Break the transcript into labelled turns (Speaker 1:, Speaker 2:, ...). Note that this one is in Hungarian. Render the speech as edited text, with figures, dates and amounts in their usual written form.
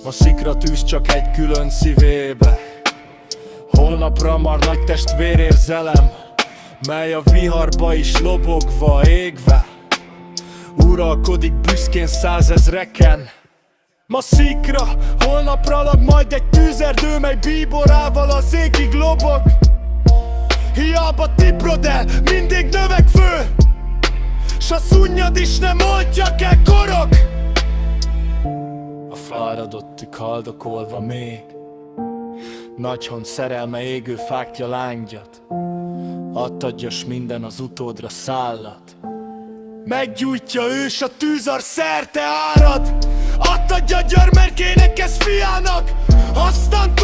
Speaker 1: A szikra tűz csak egy külön szívébe. Holnapra már nagy testvérérzelem, mely a viharba is lobogva, égve uralkodik büszkén százezreken. Ma szikra, holnapra lag majd egy tűzerdő, mely bíborával az égig lobog. Hiába tiprod el, mindig növekvő, s a szunnyad is nem oldja kell korog. A fáradottig haldokolva még, nagyhon szerelme égő fákja lángyat, adtadjas minden az utódra szállat. Meggyújtja ős a tűzar szerte árad, adtadja gyermekének ez fiának, aztán